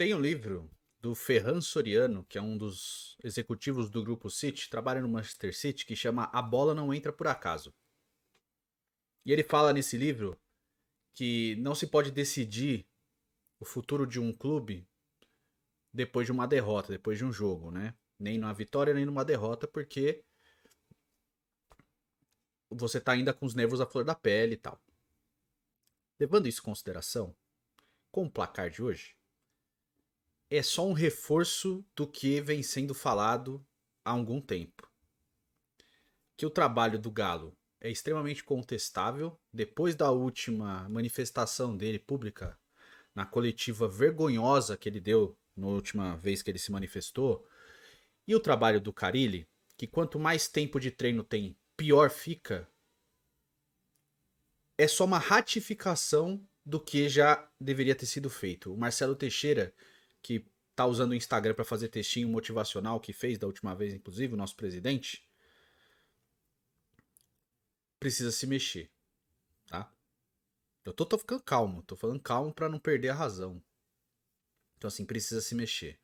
Tem um livro do Ferran Soriano, que é um dos executivos do Grupo City, trabalha no Manchester City, que chama A Bola Não Entra Por Acaso. E ele fala nesse livro que não se pode decidir o futuro de um clube depois de uma derrota, depois de um jogo, né? Nem numa vitória, nem numa derrota, porque você tá ainda com os nervos à flor da pele e tal. Levando isso em consideração, com o placar de hoje, é só um reforço do que vem sendo falado há algum tempo. Que o trabalho do Galo é extremamente contestável. Depois da última manifestação dele pública, na coletiva vergonhosa que ele deu na última vez que ele se manifestou, e o trabalho do Carille, que quanto mais tempo de treino tem, pior fica, é só uma ratificação do que já deveria ter sido feito. O Marcelo Teixeira, que tá usando o Instagram para fazer textinho motivacional, que fez da última vez, inclusive, o nosso presidente, precisa se mexer, tá? Eu tô ficando calmo, tô falando calmo pra não perder a razão. Então, assim, precisa se mexer.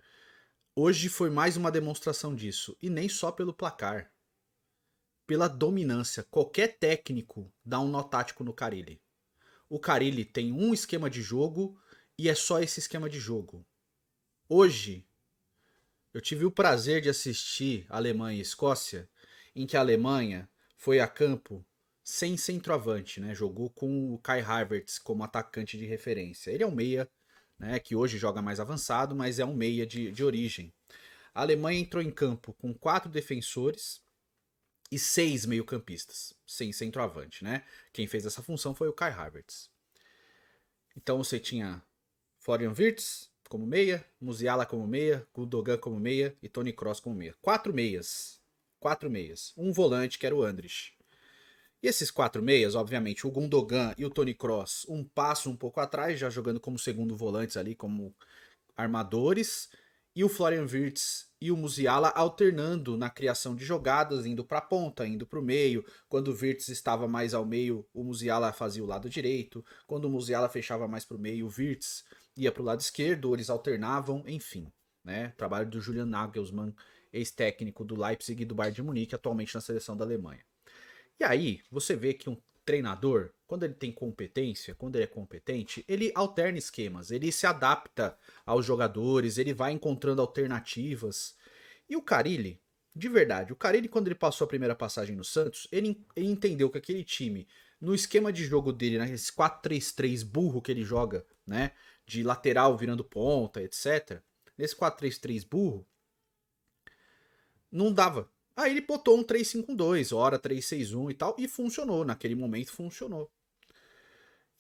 Hoje foi mais uma demonstração disso, e nem só pelo placar. Pela dominância. Qualquer técnico dá um nó tático no Carille. O Carille tem um esquema de jogo e é só esse esquema de jogo. Hoje, eu tive o prazer de assistir Alemanha e Escócia, em que a Alemanha foi a campo sem centroavante, né? Jogou com o Kai Havertz como atacante de referência. Ele é um meia, né? Que hoje joga mais avançado, mas é um meia de origem. A Alemanha entrou em campo com 4 defensores e 6 meio-campistas, sem centroavante, né? Quem fez essa função foi o Kai Havertz. Então você tinha Florian Wirtz como meia, Musiala como meia, Gundogan como meia e Toni Kroos como meia. 4 meias. 4 meias. Um volante que era o Andrich. E esses 4 meias, obviamente, o Gundogan e o Toni Kroos, um passo um pouco atrás, já jogando como segundo volantes ali, como armadores, e o Florian Wirtz e o Musiala alternando na criação de jogadas, indo para a ponta, indo para o meio. Quando o Wirtz estava mais ao meio, o Musiala fazia o lado direito. Quando o Musiala fechava mais para o meio, o Wirtz ia para o lado esquerdo, eles alternavam, enfim. Né? Trabalho do Julian Nagelsmann, ex-técnico do Leipzig e do Bayern de Munique, atualmente na seleção da Alemanha. E aí, você vê que um treinador, quando ele tem competência, quando ele é competente, ele alterna esquemas, ele se adapta aos jogadores, ele vai encontrando alternativas. E o Carille, de verdade, o Carille, quando ele passou a primeira passagem no Santos, ele entendeu que aquele time, no esquema de jogo dele, nesse 4-3-3 burro que ele joga, né, de lateral virando ponta, etc., nesse 4-3-3 burro, não dava. Aí ele botou um 3-5-2, hora 3-6-1 e tal, e funcionou. Naquele momento funcionou.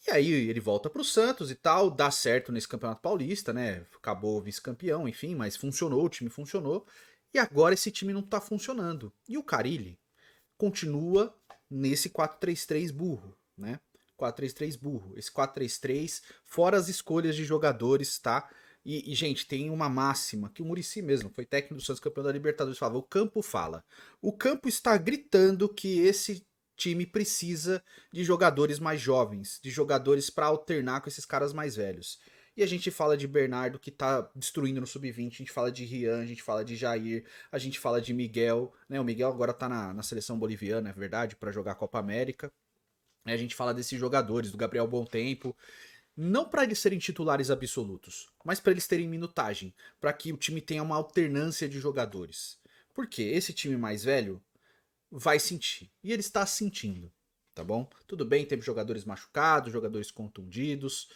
E aí ele volta pro Santos e tal, dá certo nesse Campeonato Paulista, né? Acabou vice-campeão, enfim, mas funcionou, o time funcionou. E agora esse time não tá funcionando. E o Carille continua nesse 4-3-3 burro, né? 4-3-3 burro. Esse 4-3-3, fora as escolhas de jogadores, tá? Gente, tem uma máxima que o Muricy mesmo, foi técnico do Santos, campeão da Libertadores, falava: o campo fala. O campo está gritando que esse time precisa de jogadores mais jovens, de jogadores para alternar com esses caras mais velhos. E a gente fala de Bernardo, que tá destruindo no sub-20, a gente fala de Rian, a gente fala de Jair, a gente fala de Miguel, né? O Miguel agora tá na seleção boliviana, é verdade, para jogar a Copa América. A gente fala desses jogadores, do Gabriel Tempo, não para eles serem titulares absolutos, mas para eles terem minutagem, para que o time tenha uma alternância de jogadores. Porque esse time mais velho vai sentir, e ele está sentindo, tá bom? Tudo bem, teve jogadores machucados, jogadores contundidos,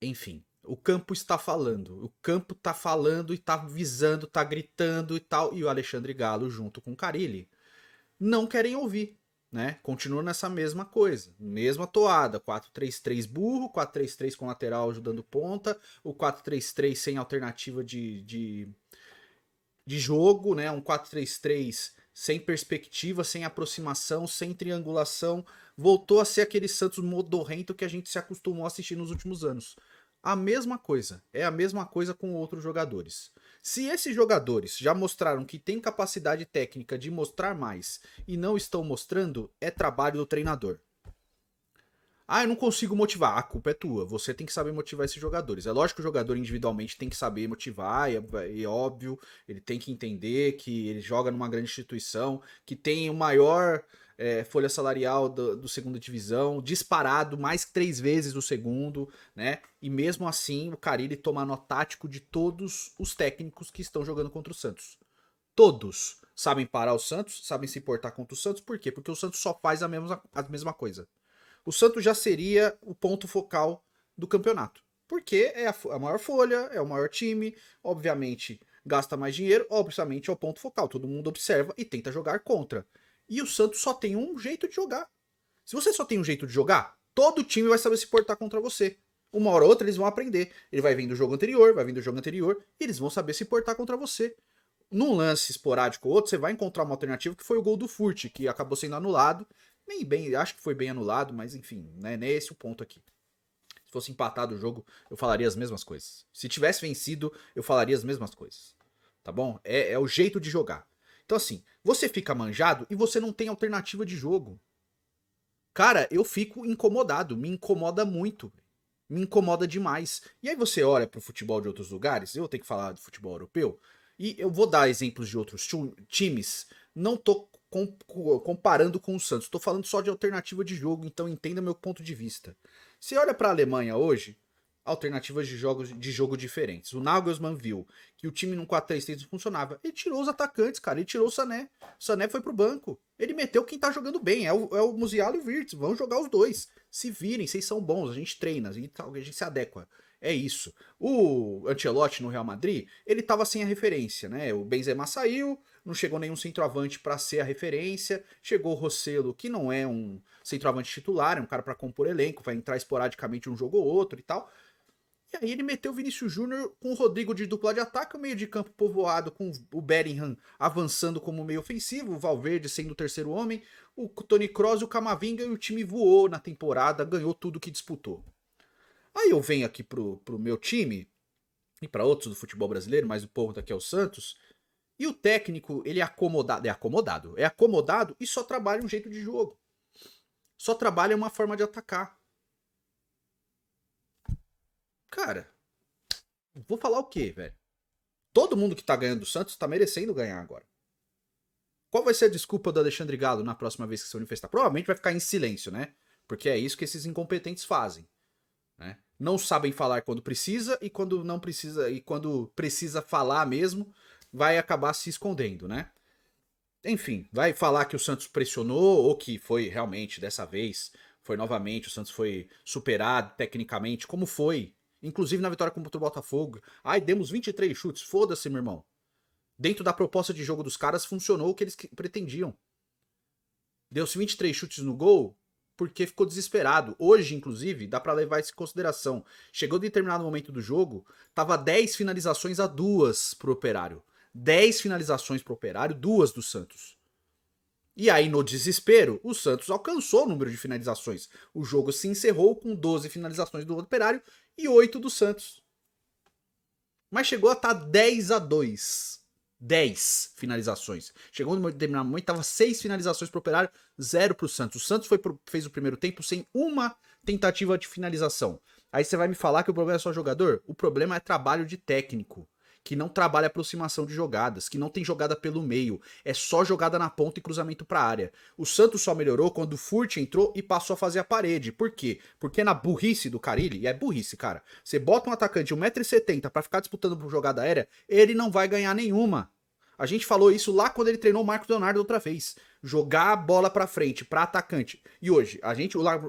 enfim. O campo está falando, o campo está falando e está visando, está gritando e tal, e o Alexandre Galo junto com o Carille não querem ouvir, né? Continua nessa mesma coisa, mesma toada, 4-3-3 burro, 4-3-3 com lateral ajudando ponta, o 4-3-3 sem alternativa de jogo, né? Um 4-3-3 sem perspectiva, sem aproximação, sem triangulação, voltou a ser aquele Santos modorrento que a gente se acostumou a assistir nos últimos anos. A mesma coisa, é a mesma coisa com outros jogadores. Se esses jogadores já mostraram que têm capacidade técnica de mostrar mais e não estão mostrando, é trabalho do treinador. Ah, eu não consigo motivar. A culpa é tua. Você tem que saber motivar esses jogadores. É lógico que o jogador individualmente tem que saber motivar, é óbvio. Ele tem que entender que ele joga numa grande instituição, que tem o maior folha salarial do segunda divisão, disparado mais que 3 vezes o segundo, né? E mesmo assim, o Carille toma nó tático de todos os técnicos que estão jogando contra o Santos. Todos sabem parar o Santos, sabem se portar contra o Santos. Por quê? Porque o Santos só faz a mesma coisa. O Santos já seria o ponto focal do campeonato. Porque é a maior folha, é o maior time, obviamente gasta mais dinheiro, obviamente é o ponto focal. Todo mundo observa e tenta jogar contra. E o Santos só tem um jeito de jogar. Se você só tem um jeito de jogar, todo time vai saber se portar contra você. Uma hora ou outra eles vão aprender. Ele vai vir do jogo anterior, vai vir do jogo anterior, e eles vão saber se portar contra você. Num lance esporádico ou outro, você vai encontrar uma alternativa que foi o gol do Furt, que acabou sendo anulado. Nem bem, acho que foi bem anulado, mas enfim, né, não é esse o ponto aqui. Se fosse empatado o jogo, eu falaria as mesmas coisas. Se tivesse vencido, eu falaria as mesmas coisas. Tá bom? É o jeito de jogar. Então assim, você fica manjado e você não tem alternativa de jogo. Cara, eu fico incomodado, me incomoda muito. Me incomoda demais. E aí você olha pro futebol de outros lugares, eu tenho que falar do futebol europeu, e eu vou dar exemplos de outros times, não tô comparando com o Santos, tô falando só de alternativa de jogo, então entenda meu ponto de vista. Você olha pra Alemanha hoje, alternativas de jogo diferentes. O Nagelsmann viu que o time no 4-3-3 não funcionava. Ele tirou os atacantes, cara. Ele tirou o Sané. O Sané foi pro banco. Ele meteu quem tá jogando bem. É o Musiala e o Wirtz. Vão jogar os dois. Se virem, vocês são bons. A gente treina, a gente se adequa. É isso. O Ancelotti no Real Madrid, ele tava sem a referência, né? O Benzema saiu, não chegou nenhum centroavante para ser a referência. Chegou o Rossello, que não é um centroavante titular, é um cara para compor elenco, vai entrar esporadicamente um jogo ou outro e tal. E aí ele meteu o Vinícius Júnior com o Rodrigo de dupla de ataque, o meio de campo povoado com o Bellingham avançando como meio ofensivo, o Valverde sendo o terceiro homem, o Toni Kroos e o Camavinga, e o time voou na temporada, ganhou tudo que disputou. Aí eu venho aqui pro meu time, e para outros do futebol brasileiro, mas o povo daqui é o Santos, e o técnico, ele é acomodado e só trabalha um jeito de jogo. Só trabalha uma forma de atacar. Cara, vou falar o quê, velho? Todo mundo que tá ganhando do Santos tá merecendo ganhar agora. Qual vai ser a desculpa do Alexandre Galo na próxima vez que se manifestar? Provavelmente vai ficar em silêncio, né? Porque é isso que esses incompetentes fazem, né? Não sabem falar quando precisa e quando não precisa, e quando precisa falar mesmo, vai acabar se escondendo, né? Enfim, vai falar que o Santos pressionou ou que foi realmente dessa vez, foi novamente, o Santos foi superado tecnicamente, como foi, inclusive na vitória contra o Botafogo. Ai, demos 23 chutes, foda-se, meu irmão. Dentro da proposta de jogo dos caras, funcionou o que eles pretendiam. Deu-se 23 chutes no gol porque ficou desesperado. Hoje, inclusive, dá pra levar isso em consideração. Chegou em determinado momento do jogo, tava 10 finalizações a 2 pro Operário. 10 finalizações pro Operário, 2 do Santos. E aí, no desespero, o Santos alcançou o número de finalizações. O jogo se encerrou com 12 finalizações do Operário e 8 do Santos. Mas chegou a estar 10 a 2. 10 finalizações. Chegou no determinado momento, tava 6 finalizações pro Operário, 0 pro Santos. O Santos fez o primeiro tempo sem uma tentativa de finalização. Aí você vai me falar que o problema é só jogador? O problema é trabalho de técnico, que não trabalha aproximação de jogadas, que não tem jogada pelo meio, é só jogada na ponta e cruzamento pra área. O Santos só melhorou quando o Furt entrou e passou a fazer a parede. Por quê? Porque na burrice do Carille, e é burrice, cara, você bota um atacante de 1,70m pra ficar disputando por jogada aérea, ele não vai ganhar nenhuma. A gente falou isso lá quando ele treinou o Marcos Leonardo outra vez. Jogar a bola pra frente, pra atacante. E hoje,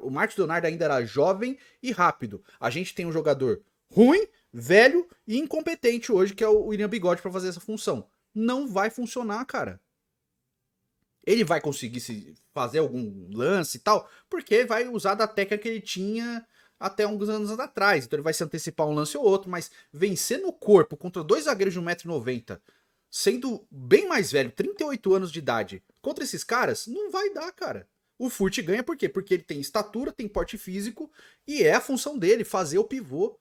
o Marcos Leonardo ainda era jovem e rápido. A gente tem um jogador ruim, velho e incompetente hoje, que é o William Bigode, pra fazer essa função. Não vai funcionar, cara. Ele vai conseguir fazer algum lance e tal, porque vai usar da técnica que ele tinha até alguns anos atrás. Então ele vai se antecipar um lance ou outro, mas vencer no corpo contra 2 zagueiros de 1,90m, sendo bem mais velho, 38 anos de idade, contra esses caras, não vai dar, cara. O Furt ganha por quê? Porque ele tem estatura, tem porte físico e é a função dele, fazer o pivô.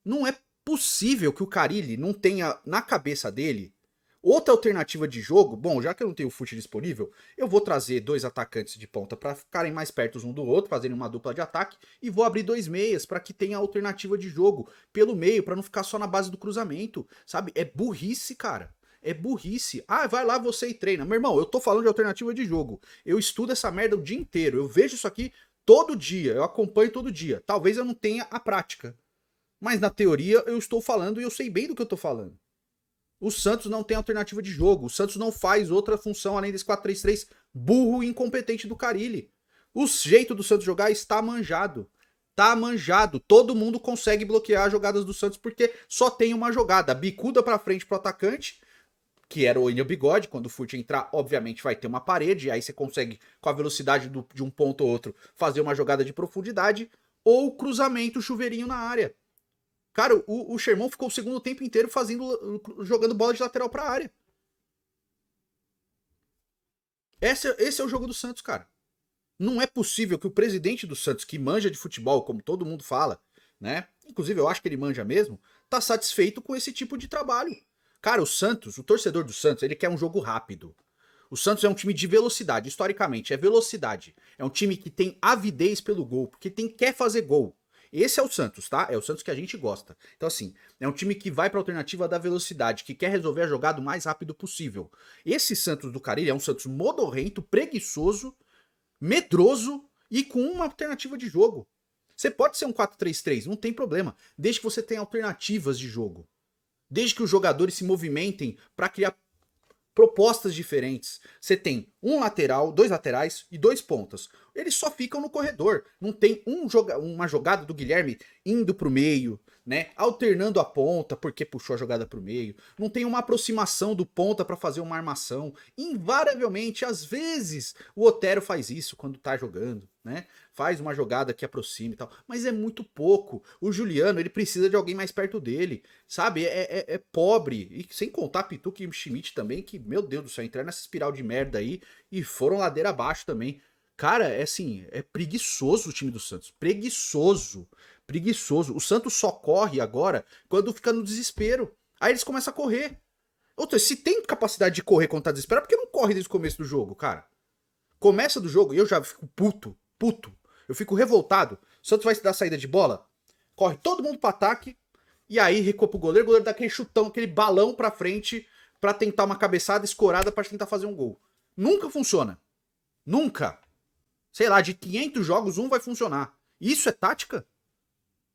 Não é possível que o Carille não tenha na cabeça dele Outra alternativa de jogo, bom, já que eu não tenho fute disponível, eu vou trazer 2 atacantes de ponta para ficarem mais perto um do outro, fazerem uma dupla de ataque, e vou abrir 2 meias para que tenha alternativa de jogo pelo meio, para não ficar só na base do cruzamento, sabe? É burrice, cara. É burrice. Ah, vai lá você e treina. Meu irmão, eu tô falando de alternativa de jogo. Eu estudo essa merda o dia inteiro. Eu vejo isso aqui todo dia. Eu acompanho todo dia. Talvez eu não tenha a prática. Mas na teoria eu estou falando e eu sei bem do que eu tô falando. O Santos não tem alternativa de jogo. O Santos não faz outra função além desse 4-3-3 burro e incompetente do Carille. O jeito do Santos jogar está manjado. Tá manjado. Todo mundo consegue bloquear as jogadas do Santos porque só tem uma jogada. Bicuda pra frente pro atacante, que era o William Bigode. Quando o Furt entrar, obviamente vai ter uma parede. Aí você consegue, com a velocidade de um ponto ou outro, fazer uma jogada de profundidade. Ou cruzamento, chuveirinho na área. Cara, o Sherman ficou o segundo tempo inteiro jogando bola de lateral pra área. Esse é o jogo do Santos, cara. Não é possível que o presidente do Santos, que manja de futebol, como todo mundo fala, né? Inclusive eu acho que ele manja mesmo, tá satisfeito com esse tipo de trabalho. Cara, o Santos, o torcedor do Santos, ele quer um jogo rápido. O Santos é um time de velocidade, historicamente, é velocidade. É um time que tem avidez pelo gol, porque quer fazer gol. Esse é o Santos, tá? É o Santos que a gente gosta. Então, assim, é um time que vai pra alternativa da velocidade, que quer resolver a jogada o mais rápido possível. Esse Santos do Carille é um Santos modorrento, preguiçoso, medroso e com uma alternativa de jogo. Você pode ser um 4-3-3, não tem problema, desde que você tenha alternativas de jogo. Desde que os jogadores se movimentem para criar propostas diferentes. Você tem um lateral, 2 laterais e 2 pontas. Eles só ficam no corredor. Não tem uma jogada do Guilherme indo pro meio, né? Alternando a ponta porque puxou a jogada pro meio. Não tem uma aproximação do ponta para fazer uma armação. Invariavelmente, às vezes, o Otero faz isso quando tá jogando, né? Faz uma jogada que aproxima e tal. Mas é muito pouco. O Juliano, ele precisa de alguém mais perto dele. Sabe? É pobre. E sem contar Pituca e Schmidt também, que, meu Deus do céu, entraram nessa espiral de merda aí e foram ladeira abaixo também. Cara, é assim, é preguiçoso o time do Santos. Preguiçoso. Preguiçoso. O Santos só corre agora quando fica no desespero. Aí eles começam a correr. Outra, se tem capacidade de correr quando tá desesperado, por que não corre desde o começo do jogo, cara? Começa do jogo e eu já fico puto. Eu fico revoltado. O Santos vai se dar saída de bola, corre todo mundo pro ataque, e aí recua pro goleiro, o goleiro dá aquele chutão, aquele balão pra frente, pra tentar uma cabeçada escorada pra tentar fazer um gol. Nunca funciona. Nunca. Sei lá, de 500 jogos, um vai funcionar. Isso é tática?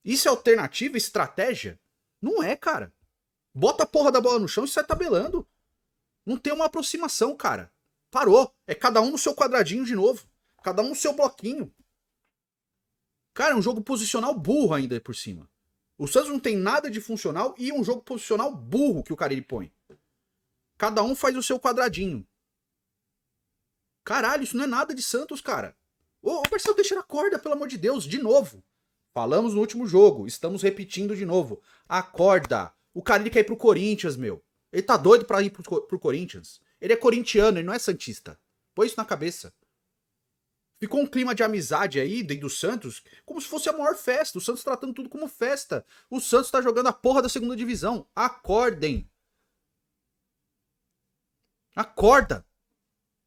Isso é alternativa, estratégia? Não é, cara. Bota a porra da bola no chão e sai tabelando. Não tem uma aproximação, cara. Parou. É cada um no seu quadradinho de novo. Cada um no seu bloquinho. Cara, é um jogo posicional burro ainda por cima. O Santos não tem nada de funcional e um jogo posicional burro que o Carille põe. Cada um faz o seu quadradinho. Caralho, isso não é nada de Santos, cara. Ô, Marcelo Teixeira, acorda, pelo amor de Deus, de novo. Falamos no último jogo, estamos repetindo de novo. Acorda. O Carille quer ir pro Corinthians, meu. Ele tá doido pra ir pro Corinthians. Ele é corintiano, ele não é santista. Põe isso na cabeça. Ficou um clima de amizade aí dentro do Santos, como se fosse a maior festa. O Santos tratando tudo como festa. O Santos tá jogando a porra da segunda divisão. Acordem. Acorda.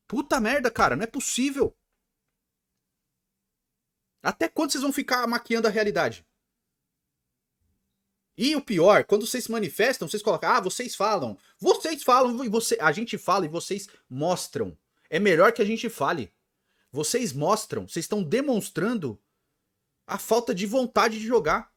Puta merda, cara, não é possível. Até quando vocês vão ficar maquiando a realidade? E o pior, quando vocês se manifestam, vocês colocam, vocês falam e a gente fala e vocês mostram. É melhor que a gente fale. Vocês mostram, vocês estão demonstrando a falta de vontade de jogar.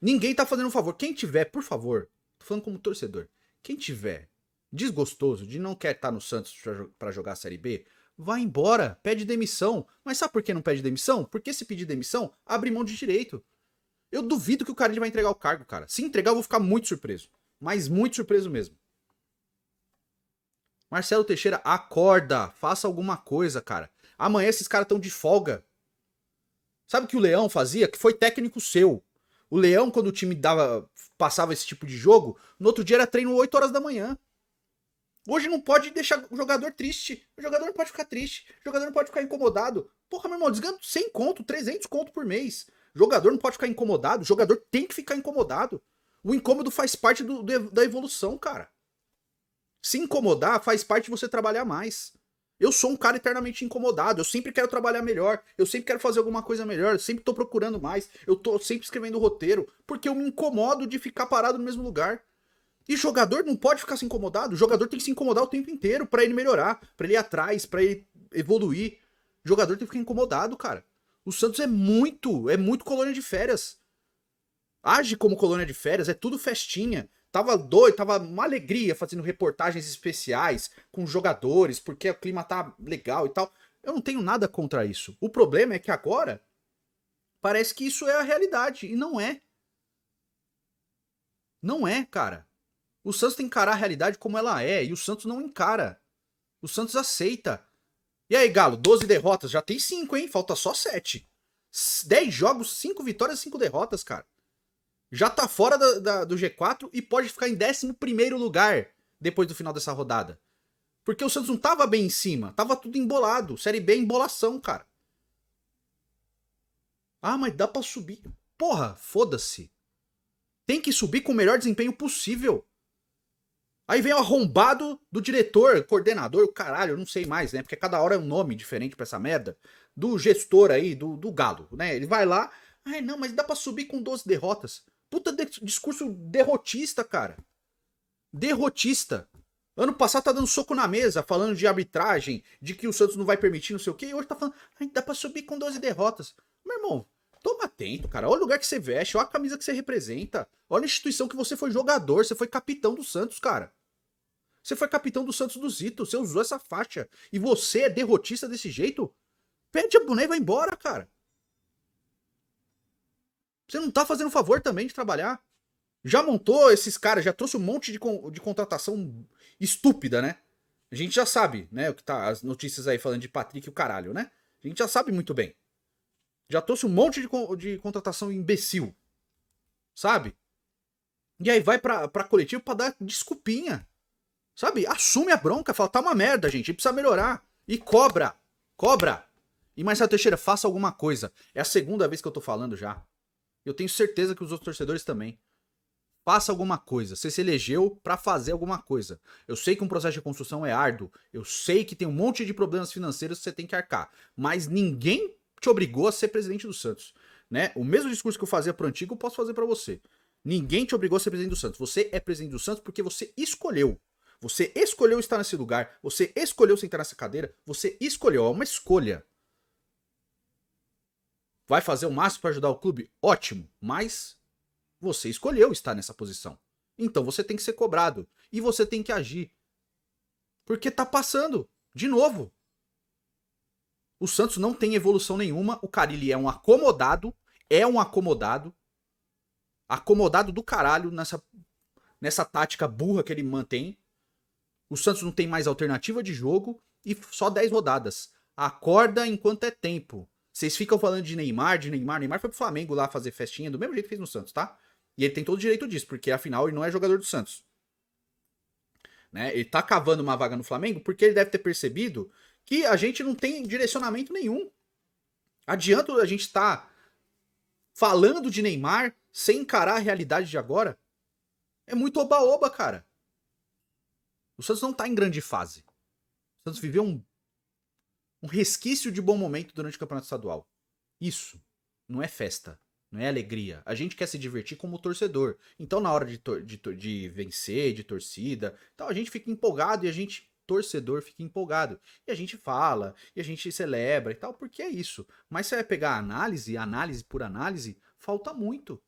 Ninguém tá fazendo um favor. Quem tiver, por favor, tô falando como torcedor, quem tiver desgostoso de não quer estar no Santos para jogar a Série B, vai embora, pede demissão. Mas sabe por que não pede demissão? Porque se pedir demissão, abre mão de direito. Eu duvido que o Carille vai entregar o cargo, cara. Se entregar, eu vou ficar muito surpreso. Mas muito surpreso mesmo. Marcelo Teixeira, acorda. Faça alguma coisa, cara. Amanhã esses caras estão de folga. Sabe o que o Leão fazia? Que foi técnico seu. O Leão, quando o time passava esse tipo de jogo, no outro dia era treino 8 horas da manhã. Hoje não pode deixar o jogador triste. O jogador não pode ficar triste. O jogador não pode ficar incomodado. Porra, meu irmão, desganha 100 conto, 300 conto por mês. O jogador não pode ficar incomodado. O jogador tem que ficar incomodado. O incômodo faz parte da evolução, cara. Se incomodar faz parte de você trabalhar mais. Eu sou um cara eternamente incomodado, eu sempre quero trabalhar melhor, eu sempre quero fazer alguma coisa melhor, eu sempre tô procurando mais, eu tô sempre escrevendo roteiro, porque eu me incomodo de ficar parado no mesmo lugar. E jogador não pode ficar se incomodado, o jogador tem que se incomodar o tempo inteiro pra ele melhorar, pra ele ir atrás, pra ele evoluir. O jogador tem que ficar incomodado, cara. O Santos é muito colônia de férias. Age como colônia de férias, é tudo festinha. Tava doido, tava uma alegria fazendo reportagens especiais com jogadores, porque o clima tá legal e tal. Eu não tenho nada contra isso. O problema é que agora parece que isso é a realidade. E não é. Não é, cara. O Santos tem que encarar a realidade como ela é. E o Santos não encara. O Santos aceita. E aí, Galo, 12 derrotas. Já tem 5, hein? Falta só 7. 10 jogos, 5 vitórias, 5 derrotas, cara. Já tá fora do G4 e pode ficar em 11º lugar depois do final dessa rodada. Porque o Santos não tava bem em cima, tava tudo embolado. Série B é embolação, cara. Ah, mas dá pra subir. Porra, foda-se. Tem que subir com o melhor desempenho possível. Aí vem o arrombado do diretor, coordenador, o caralho, eu não sei mais, né? Porque cada hora é um nome diferente pra essa merda. Do gestor aí, do Galo, né? Ele vai lá, ai não, mas dá pra subir com 12 derrotas. Puta discurso derrotista, cara. Derrotista. Ano passado tá dando soco na mesa, falando de arbitragem, de que o Santos não vai permitir, não sei o quê. E hoje tá falando, ai, dá pra subir com 12 derrotas. Meu irmão, toma atento, cara. Olha o lugar que você veste, olha a camisa que você representa. Olha a instituição que você foi jogador, você foi capitão do Santos, cara. Você foi capitão do Santos do Zito, você usou essa faixa. E você é derrotista desse jeito? Pede a boné e vai embora, cara. Você não tá fazendo favor também de trabalhar. Já montou esses caras, já trouxe um monte de contratação estúpida, né? A gente já sabe, né? O que tá as notícias aí falando de Patrick e o caralho, né? A gente já sabe muito bem. Já trouxe um monte de contratação imbecil. Sabe? E aí vai pra coletivo pra dar desculpinha. Sabe? Assume a bronca, fala, tá uma merda, gente, precisa melhorar. E cobra. Cobra. E Marcelo Teixeira, faça alguma coisa. É a segunda vez que eu tô falando já. Eu tenho certeza que os outros torcedores também. Faça alguma coisa. Você se elegeu pra fazer alguma coisa. Eu sei que um processo de construção é árduo. Eu sei que tem um monte de problemas financeiros que você tem que arcar. Mas ninguém te obrigou a ser presidente do Santos. Né? O mesmo discurso que eu fazia pro Antigo, eu posso fazer pra você. Ninguém te obrigou a ser presidente do Santos. Você é presidente do Santos porque você escolheu. Você escolheu estar nesse lugar. Você escolheu sentar nessa cadeira. Você escolheu. É uma escolha. Vai fazer o máximo para ajudar o clube? Ótimo. Mas você escolheu estar nessa posição. Então você tem que ser cobrado. E você tem que agir. Porque tá passando. De novo. O Santos não tem evolução nenhuma. O Carille é um acomodado. É um acomodado. Acomodado do caralho nessa tática burra que ele mantém. O Santos não tem mais alternativa de jogo. E só 10 rodadas. Acorda enquanto é tempo. Vocês ficam falando de Neymar, Neymar foi pro Flamengo lá fazer festinha do mesmo jeito que fez no Santos, tá? E ele tem todo o direito disso, porque afinal ele não é jogador do Santos. Né? Ele tá cavando uma vaga no Flamengo porque ele deve ter percebido que a gente não tem direcionamento nenhum. Adianta a gente estar falando de Neymar sem encarar a realidade de agora? É muito oba-oba, cara. O Santos não tá em grande fase. O Santos viveu um resquício de bom momento durante o Campeonato Estadual. Isso não é festa, não é alegria. A gente quer se divertir como torcedor. Então, na hora de vencer, de torcida, então a gente fica empolgado e a gente, torcedor, fica empolgado. E a gente fala, e a gente celebra e tal, porque é isso. Mas se vai pegar análise por análise, falta muito.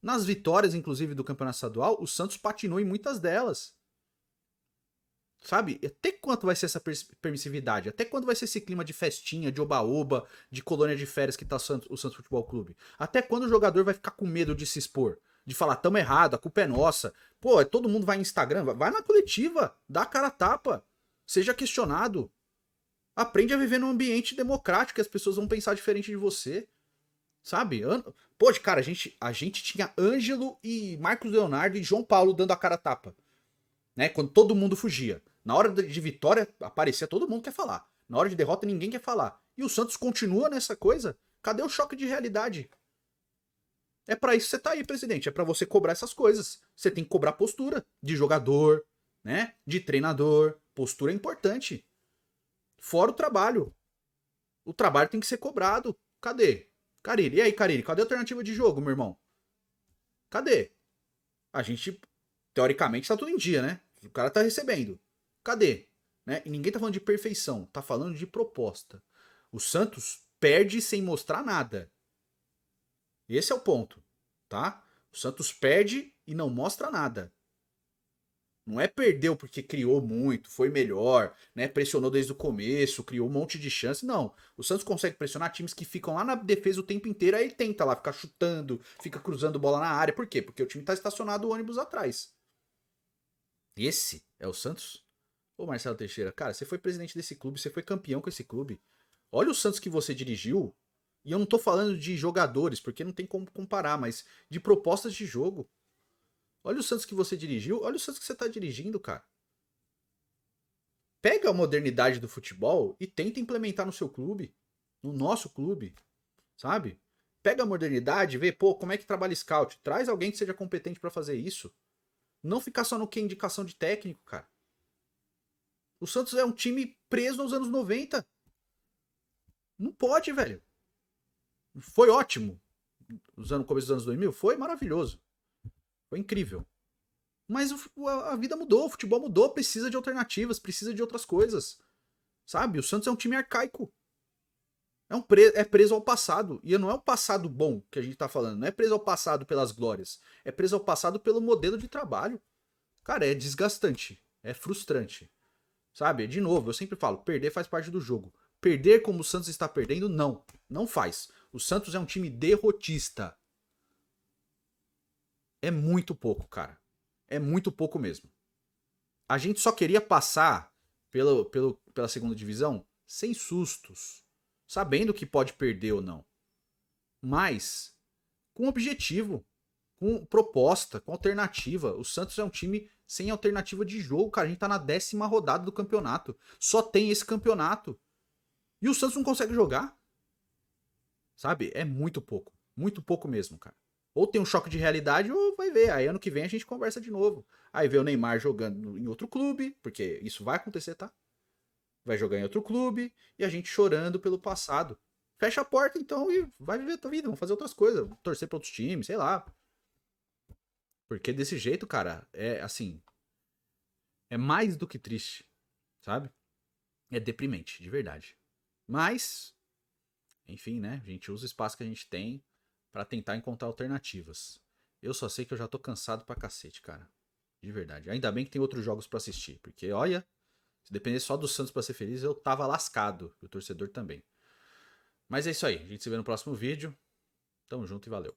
Nas vitórias, inclusive, do Campeonato Estadual, o Santos patinou em muitas delas. Sabe? Até quanto vai ser essa permissividade? Até quando vai ser esse clima de festinha, de oba-oba, de colônia de férias que tá o Santos Futebol Clube? Até quando o jogador vai ficar com medo de se expor? De falar, tamo errado, a culpa é nossa. Pô, todo mundo vai no Instagram, vai na coletiva, dá a cara a tapa. Seja questionado. Aprende a viver num ambiente democrático, que as pessoas vão pensar diferente de você. Sabe? Pô, cara, a gente tinha Ângelo e Marcos Leonardo e João Paulo dando a cara a tapa. Né? Quando todo mundo fugia. Na hora de vitória, aparecia todo mundo quer falar. Na hora de derrota, ninguém quer falar. E o Santos continua nessa coisa? Cadê o choque de realidade? É pra isso que você tá aí, presidente. É pra você cobrar essas coisas. Você tem que cobrar postura de jogador, né? De treinador. Postura é importante. Fora o trabalho. O trabalho tem que ser cobrado. Cadê? Carille, e aí, Carille, cadê a alternativa de jogo, meu irmão? Cadê? A gente, teoricamente, tá tudo em dia, né? O cara tá recebendo. Cadê? Né? E ninguém tá falando de perfeição, tá falando de proposta. O Santos perde sem mostrar nada. Esse é o ponto, tá? O Santos perde e não mostra nada. Não é perdeu porque criou muito, foi melhor, né? Pressionou desde o começo, criou um monte de chance. Não. O Santos consegue pressionar times que ficam lá na defesa o tempo inteiro, aí ele tenta lá ficar chutando, fica cruzando bola na área. Por quê? Porque o time tá estacionado o ônibus atrás. Esse é o Santos? Ô Marcelo Teixeira, cara, você foi presidente desse clube, você foi campeão com esse clube. Olha o Santos que você dirigiu. E eu não tô falando de jogadores, porque não tem como comparar, mas de propostas de jogo. Olha o Santos que você dirigiu, olha o Santos que você tá dirigindo, cara. Pega a modernidade do futebol e tenta implementar no seu clube, no nosso clube, sabe? Pega a modernidade, vê, pô, como é que trabalha scout, traz alguém que seja competente pra fazer isso. Não ficar só no que indicação de técnico, cara. O Santos é um time preso nos anos 90. Não pode, velho. Foi ótimo. Usando o começo dos anos 2000, foi maravilhoso. Foi incrível. Mas a vida mudou, o futebol mudou, precisa de alternativas, precisa de outras coisas. Sabe? O Santos é um time arcaico. É preso ao passado. E não é o passado bom que a gente tá falando. Não é preso ao passado pelas glórias. É preso ao passado pelo modelo de trabalho. Cara, é desgastante. É frustrante. Sabe? De novo, eu sempre falo, perder faz parte do jogo. Perder como o Santos está perdendo, não. Não faz. O Santos é um time derrotista. É muito pouco, cara. É muito pouco mesmo. A gente só queria passar pela segunda divisão sem sustos. Sabendo que pode perder ou não. Mas com objetivo, com proposta, com alternativa. O Santos é um time sem alternativa de jogo, cara. A gente tá na 10ª rodada do campeonato. Só tem esse campeonato. E o Santos não consegue jogar. Sabe? É muito pouco. Muito pouco mesmo, cara. Ou tem um choque de realidade ou vai ver. Aí ano que vem a gente conversa de novo. Aí vê o Neymar jogando em outro clube, porque isso vai acontecer, tá? Vai jogar em outro clube e a gente chorando pelo passado. Fecha a porta então e vai viver a tua vida. Vamos fazer outras coisas. Torcer para outros times, sei lá. Porque desse jeito, cara, é assim. É mais do que triste, sabe? É deprimente, de verdade. Mas, enfim, né? A gente usa o espaço que a gente tem pra tentar encontrar alternativas. Eu só sei que eu já tô cansado pra cacete, cara. De verdade. Ainda bem que tem outros jogos pra assistir. Porque, olha, se dependesse só do Santos pra ser feliz, eu tava lascado. E o torcedor também. Mas é isso aí. A gente se vê no próximo vídeo. Tamo junto e valeu.